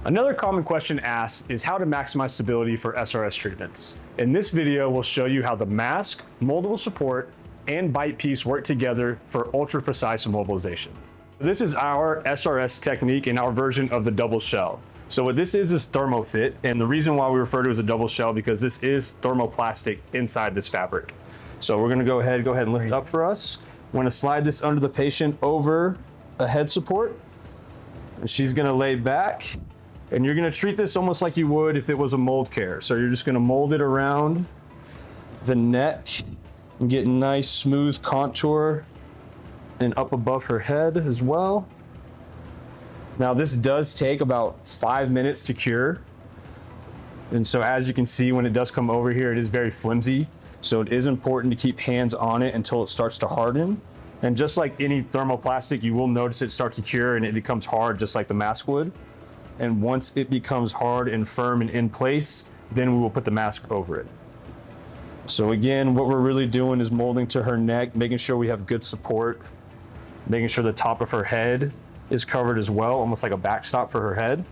Another common question asked is how to maximize stability for SRS treatments. In this video, we'll show you how the mask, moldable support, and bite piece work together for ultra-precise immobilization. This is our SRS technique in our version of the double shell. So what this is ThermoFit, and the reason why we refer to it as a double shell because this is thermoplastic inside this fabric. So we're gonna go ahead and lift it up for us. We're gonna slide this under the patient over a head support. And she's gonna lay back, and you're gonna treat this almost like you would if it was a mold care. So you're just gonna mold it around the neck and get nice smooth contour and up above her head as well. Now this does take about 5 minutes to cure. And so as you can see, when it does come over here, it is very flimsy. So it is important to keep hands on it until it starts to harden. And just like any thermoplastic, you will notice it starts to cure and it becomes hard just like the mask would. And once it becomes hard and firm and in place, then we will put the mask over it. So again, what we're really doing is molding to her neck, making sure we have good support, making sure the top of her head is covered as well, almost like a backstop for her head.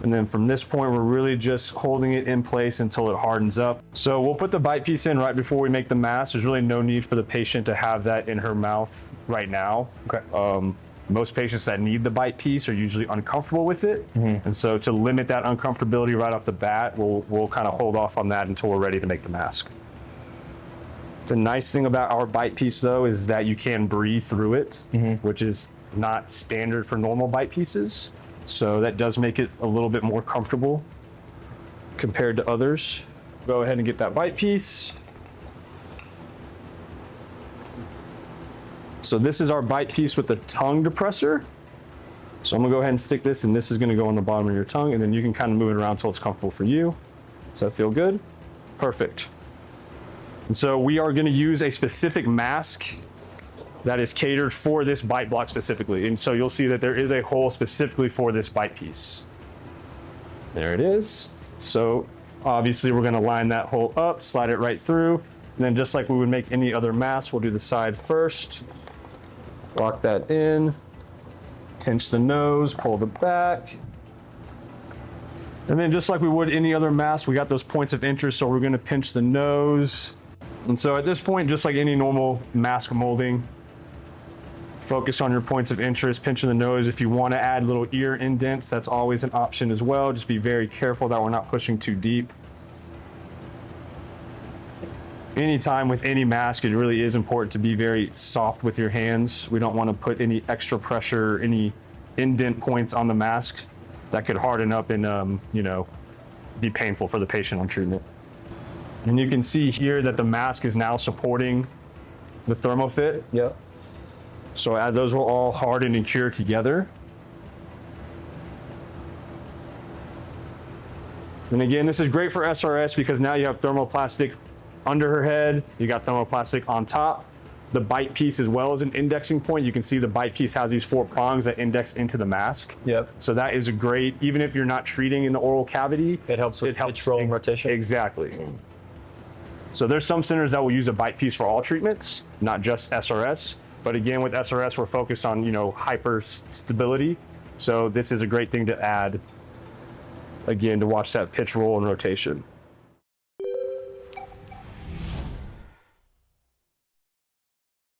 And then from this point, we're really just holding it in place until it hardens up. So we'll put the bite piece in right before we make the mask. There's really no need for the patient to have that in her mouth right now. Okay. Most patients that need the bite piece are usually uncomfortable with it. And so to limit that uncomfortability right off the bat, we'll kind of hold off on that until we're ready to make the mask. The nice thing about our bite piece though is that you can breathe through it, which is not standard for normal bite pieces. So that does make it a little bit more comfortable compared to others. Go ahead and get that bite piece. So this is our bite piece with the tongue depressor. So I'm gonna go ahead and stick this, and this is gonna go on the bottom of your tongue, and then you can kind of move it around until it's comfortable for you. Does that feel good? Perfect. And so we are gonna use a specific mask that is catered for this bite block specifically. And so you'll see that there is a hole specifically for this bite piece. There it is. So obviously we're gonna line that hole up, slide it right through. And then just like we would make any other mask, we'll do the side first. Lock that in, pinch the nose, pull the back. And then just like we would any other mask, we got those points of interest, so we're gonna pinch the nose. And so at this point, just like any normal mask molding, focus on your points of interest, pinching the nose. If you want to add little ear indents, that's always an option as well. Just be very careful that we're not pushing too deep. Anytime with any mask, it really is important to be very soft with your hands. We don't want to put any extra pressure, any indent points on the mask that could harden up and, be painful for the patient on treatment. And you can see here that the mask is now supporting the ThermoFit. Yep. So those will all harden and cure together. And again, this is great for SRS because now you have thermoplastic under her head, you got thermoplastic on top. The bite piece as well as an indexing point. You can see the bite piece has these 4 prongs that index into the mask. Yep. So that is a great, even if you're not treating in the oral cavity. It helps with pitch roll and rotation. Exactly. So there's some centers that will use a bite piece for all treatments, not just SRS. But again, with SRS, we're focused on, hyper stability. So this is a great thing to add, again, to watch that pitch roll and rotation.